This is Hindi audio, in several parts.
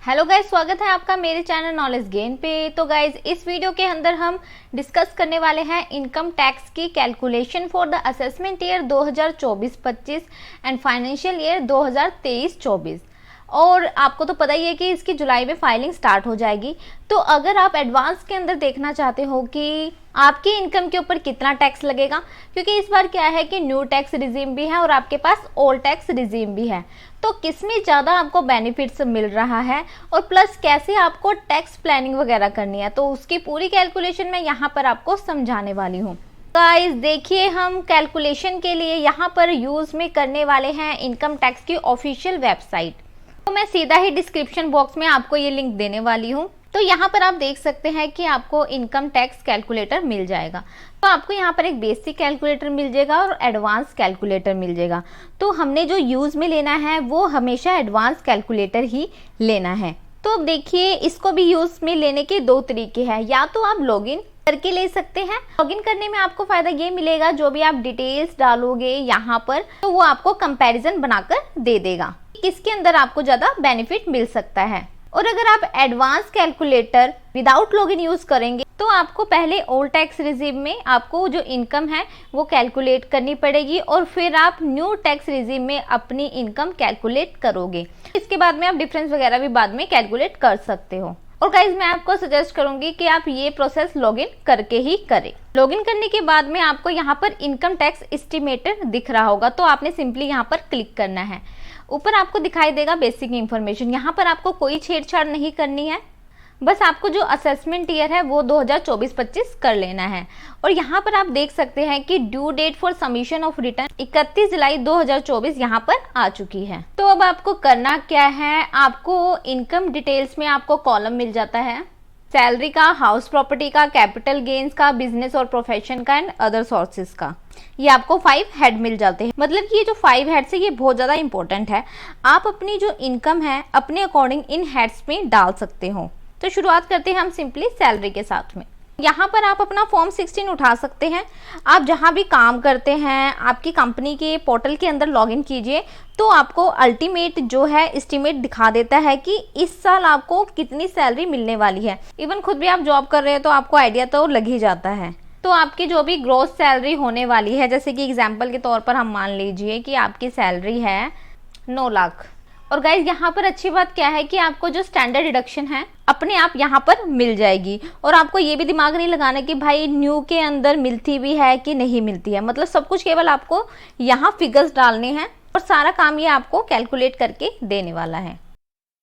हेलो गाइज, स्वागत है आपका मेरे चैनल नॉलेज गेन पे। तो गाइज इस वीडियो के अंदर हम डिस्कस करने वाले हैं इनकम टैक्स की calculation for the assessment year 2024-25 and financial year 2023-24। और आपको तो पता ही है कि इसकी जुलाई में फाइलिंग स्टार्ट हो जाएगी। तो अगर आप एडवांस के अंदर देखना चाहते हो कि आपकी इनकम के ऊपर कितना टैक्स लगेगा, क्योंकि इस बार क्या है कि न्यू टैक्स रिजीम भी है और आपके पास ओल्ड टैक्स रिजीम भी है, तो किसमें ज़्यादा आपको बेनिफिट्स मिल रहा है और प्लस कैसे आपको टैक्स प्लानिंग वगैरह करनी है, तो उसकी पूरी कैलकुलेशन मैं यहाँ पर आपको समझाने वाली हूँ। गाइस देखिए, हम कैलकुलेशन के लिए यहाँ पर यूज़ में करने वाले हैं इनकम टैक्स की ऑफिशियल वेबसाइट। तो मैं सीधा ही डिस्क्रिप्शन बॉक्स में आपको ये लिंक देने वाली हूँ। तो यहाँ पर आप देख सकते हैं कि आपको इनकम टैक्स कैलकुलेटर मिल जाएगा। तो आपको यहाँ पर एक बेसिक कैलकुलेटर मिल जाएगा और एडवांस कैलकुलेटर मिल जाएगा। तो हमने जो यूज़ में लेना है वो हमेशा एडवांस कैलकुलेटर ही लेना है। तो अब देखिए, इसको भी यूज़ में लेने के दो तरीके हैं। या तो आप लॉगिन करके ले सकते हैं। लॉगिन करने में आपको फायदा ये मिलेगा, जो भी आप डिटेल्स डालोगे यहाँ पर तो वो आपको कंपैरिजन बनाकर दे देगा किसके अंदर आपको ज़्यादा बेनिफिट मिल सकता है। और अगर आप advance calculator without login use करेंगे तो आपको पहले ओल्ड टैक्स रिजीम में आपको जो इनकम है वो कैलकुलेट करनी पड़ेगी और फिर आप न्यू टैक्स रिजीम में अपनी इनकम कैलकुलेट करोगे। इसके बाद में आप डिफरेंस वगैरह भी बाद में कैलकुलेट कर सकते हो। और गाइज मैं आपको सजेस्ट करूंगी कि आप ये प्रोसेस लॉगिन करके ही करें। लॉगिन करने के बाद में आपको यहाँ पर इनकम टैक्स एस्टिमेटर दिख रहा होगा, तो आपने सिंपली यहाँ पर क्लिक करना है। ऊपर आपको दिखाई देगा बेसिक इंफॉर्मेशन। यहाँ पर आपको कोई छेड़छाड़ नहीं करनी है, बस आपको जो असेसमेंट ईयर है वो 2024-25 कर लेना है। और यहाँ पर आप देख सकते हैं कि due date for submission of return 31 जुलाई 2024 यहाँ पर आ चुकी है। तो अब आपको करना क्या है, आपको इनकम डिटेल्स में आपको कॉलम मिल जाता है सैलरी का, हाउस प्रॉपर्टी का, कैपिटल गेन्स का, बिजनेस और प्रोफेशन का एंड अदर सोर्सेज का। ये आपको 5 हेड मिल जाते हैं। मतलब कि ये जो 5 हेड्स है ये बहुत ज़्यादा इंपॉर्टेंट है। आप अपनी जो इनकम है अपने अकॉर्डिंग इन हेड्स में डाल सकते हो। तो शुरुआत करते हैं हम सिंपली सैलरी के साथ में। यहाँ पर आप अपना फॉर्म 16 उठा सकते हैं। आप जहाँ भी काम करते हैं आपकी कंपनी के पोर्टल के अंदर लॉगिन कीजिए, तो आपको अल्टीमेट जो है एस्टीमेट दिखा देता है कि इस साल आपको कितनी सैलरी मिलने वाली है। इवन खुद भी आप जॉब कर रहे हो तो आपको आइडिया तो लग ही जाता है। तो आपकी जो भी ग्रॉस सैलरी होने वाली है, जैसे कि एग्जाम्पल के तौर पर हम मान लीजिए कि आपकी सैलरी है 9 लाख। और गाइज यहाँ पर अच्छी बात क्या है कि आपको जो स्टैंडर्ड डिडक्शन है अपने आप यहाँ पर मिल जाएगी। और आपको ये भी दिमाग नहीं लगाना कि भाई न्यू के अंदर मिलती भी है कि नहीं मिलती है। मतलब सब कुछ केवल आपको यहाँ फिगर्स डालने हैं और सारा काम ये आपको कैलकुलेट करके देने वाला है।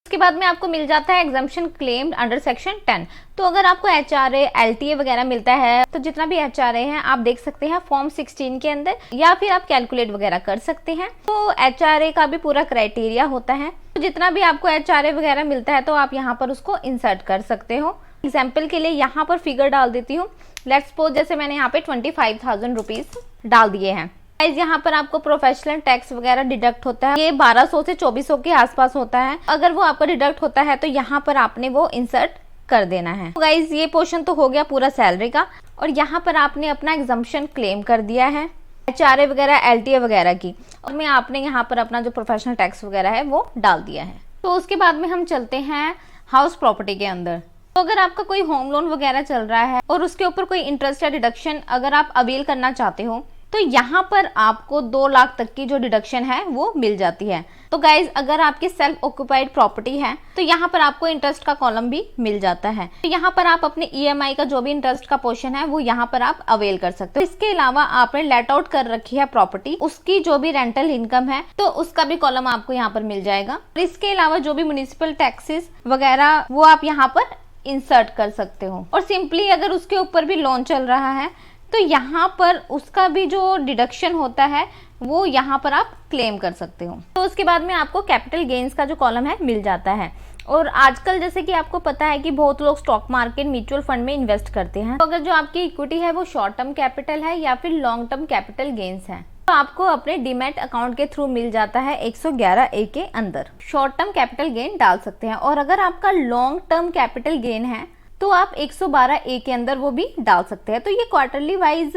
उसके बाद में आपको मिल जाता है एग्जम्पशन क्लेम्ड अंडर सेक्शन 10। तो अगर आपको HRA LTA वगैरह मिलता है तो जितना भी HRA है आप देख सकते हैं फॉर्म 16 के अंदर, या फिर आप कैलकुलेट वगैरह कर सकते हैं। तो HRA का भी पूरा क्राइटेरिया होता है, तो जितना भी आपको HRA वगैरह मिलता है तो आप यहाँ पर उसको इंसर्ट कर सकते हो। एग्जाम्पल के लिए यहाँ पर फिगर डाल देती हूँ। लेट्स सपोज जैसे मैंने यहाँ पे 25,000 रुपीज डाल दिए हैं। यहाँ पर आपको प्रोफेशनल टैक्स वगैरह डिडक्ट होता है, ये 1200 से 2400 के आसपास होता है। अगर वो आपका डिडक्ट होता है तो यहाँ पर आपने वो इंसर्ट कर देना है। तो गाइज ये पोर्शन तो हो गया पूरा सैलरी का, और यहाँ पर आपने अपना एग्जम्पशन क्लेम कर दिया है HRA वगैरह LTA वगैरह की, और में आपने यहाँ पर अपना जो प्रोफेशनल टैक्स वगैरह है वो डाल दिया है। तो उसके बाद में हम चलते हैं हाउस प्रॉपर्टी के अंदर। तो अगर आपका कोई होम लोन वगैरह चल रहा है और उसके ऊपर कोई इंटरेस्ट या डिडक्शन अगर आप अवेल करना चाहते हो तो यहाँ पर आपको 2 लाख तक की जो डिडक्शन है वो मिल जाती है। तो गाइज अगर आपकी सेल्फ ऑक्युपाइड प्रॉपर्टी है तो यहाँ पर आपको इंटरेस्ट का कॉलम भी मिल जाता है। तो यहाँ पर आप अपने EMI का जो भी इंटरेस्ट का पोर्शन है वो यहाँ पर आप अवेल कर सकते हो। इसके अलावा आपने लेट आउट कर रखी है प्रॉपर्टी, उसकी जो भी रेंटल इनकम है तो उसका भी कॉलम आपको यहाँ पर मिल जाएगा। और इसके अलावा जो भी म्युनिसिपल टैक्सेस वगैरह वो आप यहाँ पर इंसर्ट कर सकते हो। और सिंपली अगर उसके ऊपर भी लोन चल रहा है तो यहाँ पर उसका भी जो डिडक्शन होता है वो यहाँ पर आप क्लेम कर सकते हो। तो उसके बाद में आपको कैपिटल गेन्स का जो कॉलम है मिल जाता है। और आजकल जैसे कि आपको पता है कि बहुत लोग स्टॉक मार्केट म्यूचुअल फंड में इन्वेस्ट करते हैं। तो अगर जो आपकी इक्विटी है वो शॉर्ट टर्म कैपिटल है या फिर लॉन्ग टर्म कैपिटल गेन्स है तो आपको अपने डीमैट अकाउंट के थ्रू मिल जाता है 111A के अंदर शॉर्ट टर्म कैपिटल गेन डाल सकते हैं। और अगर आपका लॉन्ग टर्म कैपिटल गेन है तो आप 112A के अंदर वो भी डाल सकते हैं। तो ये क्वार्टरली वाइज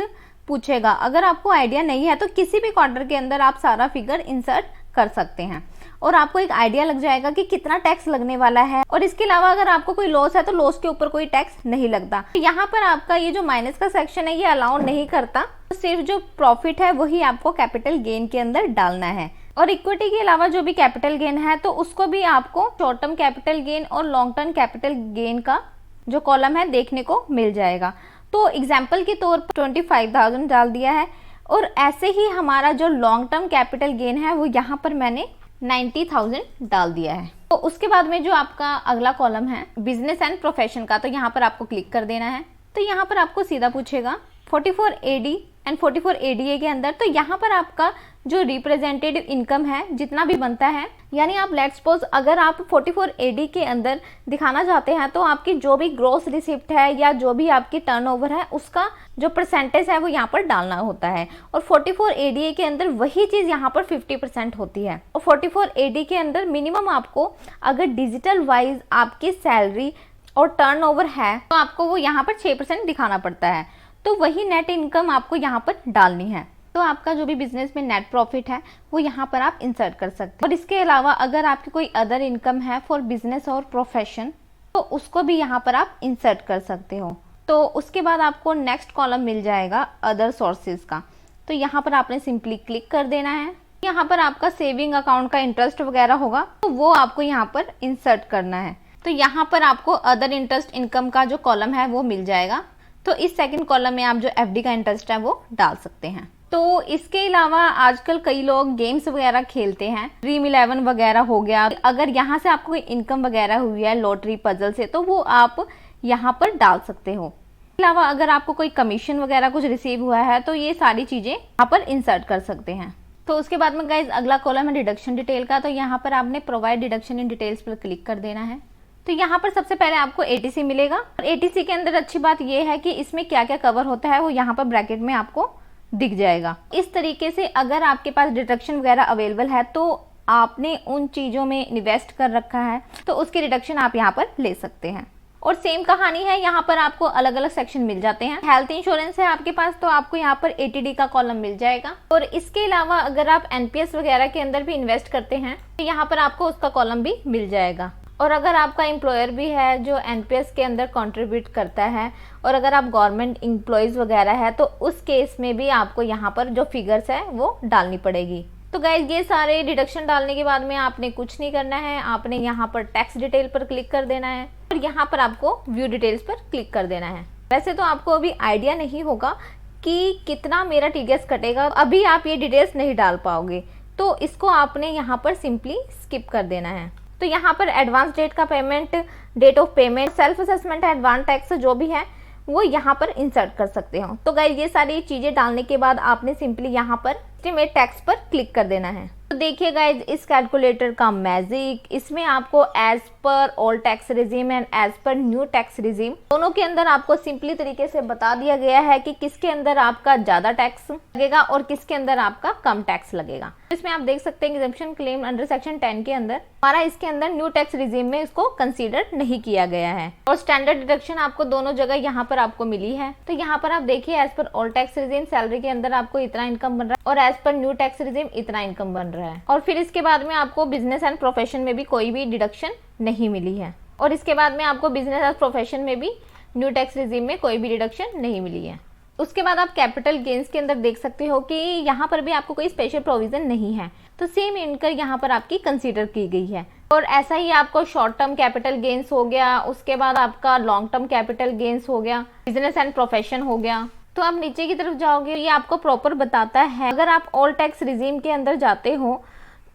पूछेगा। अगर आपको आइडिया नहीं है तो किसी भी क्वार्टर के अंदर आप सारा फिगर इंसर्ट कर सकते हैं। और आपको एक आइडिया लग जाएगा कि कितना टैक्स लगने वाला है। और इसके अलावा अगर आपको कोई लॉस है तो लॉस के ऊपर कोई टैक्स नहीं लगता। तो यहाँ पर आपका ये जो माइनस का सेक्शन है ये अलाउ नहीं करता, तो सिर्फ जो प्रॉफिट है वही आपको कैपिटल गेन के अंदर डालना है। और इक्विटी के अलावा जो भी कैपिटल गेन है तो उसको भी आपको शॉर्ट टर्म कैपिटल गेन और लॉन्ग टर्म कैपिटल गेन का जो कॉलम है देखने को मिल जाएगा। तो एग्जाम्पल के तौर पर 25,000 डाल दिया है, और ऐसे ही हमारा जो लॉन्ग टर्म कैपिटल गेन है वो यहाँ पर मैंने 90,000 डाल दिया है। तो उसके बाद में जो आपका अगला कॉलम है बिजनेस एंड प्रोफेशन का, तो यहाँ पर आपको क्लिक कर देना है। तो यहाँ पर आपको सीधा पूछेगा 44 AD एंड 44 ADA के अंदर, तो यहाँ पर आपका जो रिप्रेजेंटेटिव इनकम है जितना भी बनता है, यानी आप लेट्स सपोज अगर आप 44 AD के अंदर दिखाना चाहते हैं तो आपकी जो भी ग्रॉस रिसिप्ट है या जो भी आपकी टर्नओवर है उसका जो परसेंटेज है वो यहाँ पर डालना होता है। और 44 ADA के अंदर वही चीज़ यहाँ पर 50% होती है। और 44 AD के अंदर मिनिमम आपको अगर डिजिटल वाइज आपकी सैलरी और टर्नओवर है तो आपको वो यहाँ पर 6% दिखाना पड़ता है। तो वही नेट इनकम आपको यहाँ पर डालनी है। तो आपका जो भी बिजनेस में नेट प्रॉफिट है वो यहाँ पर आप इंसर्ट कर सकते हैं। और इसके अलावा अगर आपकी कोई अदर इनकम है फॉर बिजनेस और प्रोफेशन तो उसको भी यहाँ पर आप इंसर्ट कर सकते हो। तो उसके बाद आपको नेक्स्ट कॉलम मिल जाएगा अदर सोर्सेज का, तो यहाँ पर आपने सिंपली क्लिक कर देना है। यहाँ पर आपका सेविंग अकाउंट का इंटरेस्ट वगैरह होगा तो वो आपको यहाँ पर इंसर्ट करना है। तो यहाँ पर आपको अदर इंटरेस्ट इनकम का जो कॉलम है वो मिल जाएगा। तो इस सेकंड कॉलम में आप जो FD का इंटरेस्ट है वो डाल सकते हैं। तो इसके अलावा आजकल कई लोग गेम्स वगैरह खेलते हैं, ड्रीम 11 वगैरह हो गया, अगर यहाँ से आपको कोई इनकम वगैरह हुई है लॉटरी पजल से तो वो आप यहाँ पर डाल सकते हो। इसके अलावा अगर आपको कोई कमीशन वगैरह कुछ रिसीव हुआ है तो ये सारी चीजें यहाँ पर इंसर्ट कर सकते हैं। तो उसके बाद में गाइज अगला कॉलम है डिडक्शन डिटेल का, तो यहाँ पर आपने प्रोवाइड डिडक्शन इन डिटेल्स पर क्लिक कर देना है। तो यहाँ पर सबसे पहले आपको ATC मिलेगा, और ATC के अंदर अच्छी बात यह है कि इसमें क्या क्या कवर होता है वो यहाँ पर ब्रैकेट में आपको दिख जाएगा। इस तरीके से अगर आपके पास डिडक्शन वगैरह अवेलेबल है तो आपने उन चीज़ों में इन्वेस्ट कर रखा है तो उसकी डिडक्शन आप यहाँ पर ले सकते हैं। और सेम कहानी है, यहाँ पर आपको अलग अलग सेक्शन मिल जाते हैं। हेल्थ इंश्योरेंस है आपके पास तो आपको यहाँ पर ATD का कॉलम मिल जाएगा। और इसके अलावा अगर आप NPS वगैरह के अंदर भी इन्वेस्ट करते हैं तो यहाँ पर आपको उसका कॉलम भी मिल जाएगा। और अगर आपका एम्प्लॉयर भी है जो NPS के अंदर कंट्रीब्यूट करता है, और अगर आप गवर्नमेंट एम्प्लॉयज़ वगैरह है तो उस केस में भी आपको यहाँ पर जो फिगर्स है वो डालनी पड़ेगी। तो गाइज ये सारे डिडक्शन डालने के बाद में आपने कुछ नहीं करना है, आपने यहाँ पर टैक्स डिटेल पर क्लिक कर देना है और यहाँ पर आपको व्यू डिटेल्स पर क्लिक कर देना है। वैसे तो आपको अभी आइडिया नहीं होगा कि कितना मेरा TDS कटेगा, अभी आप ये डिटेल्स नहीं डाल पाओगे, तो इसको आपने यहाँ पर सिंपली स्किप कर देना है। तो यहाँ पर एडवांस डेट का payment, date of payment, self assessment, advance tax जो भी है वो यहाँ पर इंसर्ट कर सकते हो। तो गाइस ये सारी चीज़ें डालने के बाद आपने सिंपली यहाँ पर एस्टिमेट टैक्स पर क्लिक कर देना है। तो देखिए गाइस इस कैलकुलेटर का मैजिक, इसमें आपको as per old tax regime and as per new tax regime दोनों के अंदर आपको सिंपली तरीके से बता दिया गया है कि किसके अंदर आपका ज्यादा टैक्स लगेगा और किसके अंदर आपका कम टैक्स लगेगा। इसमें आप देख सकते हैं एग्जम्पशन क्लेम अंडर सेक्शन 10 के अंदर हमारा इसके अंदर न्यू टैक्स रिजीम में इसको कंसीडर नहीं किया गया है और स्टैंडर्ड डिडक्शन आपको दोनों जगह यहाँ पर आपको मिली है। तो यहाँ पर आप देखिए as per old tax regime salary के अंदर आपको इतना इनकम बन रहा है और as per new tax regime इतना इनकम बन रहा है। और फिर इसके बाद में आपको बिजनेस एंड प्रोफेशन में भी कोई भी डिडक्शन नहीं मिली है और इसके बाद में आपको बिजनेस एंड प्रोफेशन में भी न्यू टैक्स रिजीम में कोई भी डिडक्शन नहीं मिली है। उसके बाद आप कैपिटल गेन्स के अंदर देख सकते हो कि यहाँ पर भी आपको कोई स्पेशल प्रोविजन नहीं है, तो सेम इनकम यहाँ पर आपकी कंसीडर की गई है। और ऐसा ही आपको शॉर्ट टर्म कैपिटल गेन्स हो गया, उसके बाद आपका लॉन्ग टर्म कैपिटल गेन्स हो गया, बिजनेस एंड प्रोफेशन हो गया। तो आप नीचे की तरफ जाओगे ये आपको प्रॉपर बताता है अगर आप ऑल टैक्स रिजीम के अंदर जाते हो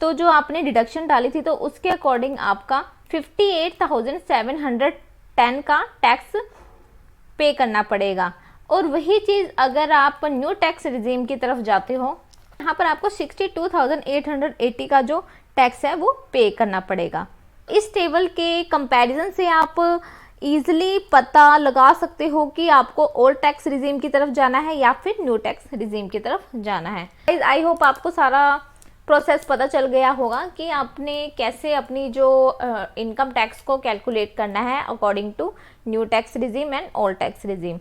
तो जो आपने डिडक्शन डाली थी तो उसके अकॉर्डिंग आपका 58,710 का टैक्स पे करना पड़ेगा। और वही चीज़ अगर आप न्यू टैक्स रिजीम की तरफ जाते हो यहाँ पर आपको 62,880 का जो टैक्स है वो पे करना पड़ेगा। इस टेबल के कंपैरिजन से आप इजीली पता लगा सकते हो कि आपको ओल्ड टैक्स रिजीम की तरफ जाना है या फिर न्यू टैक्स रिजीम की तरफ जाना है। आई होप आपको सारा प्रोसेस पता चल गया होगा कि आपने कैसे अपनी जो इनकम टैक्स को कैलकुलेट करना है according to new tax regime and old tax regime.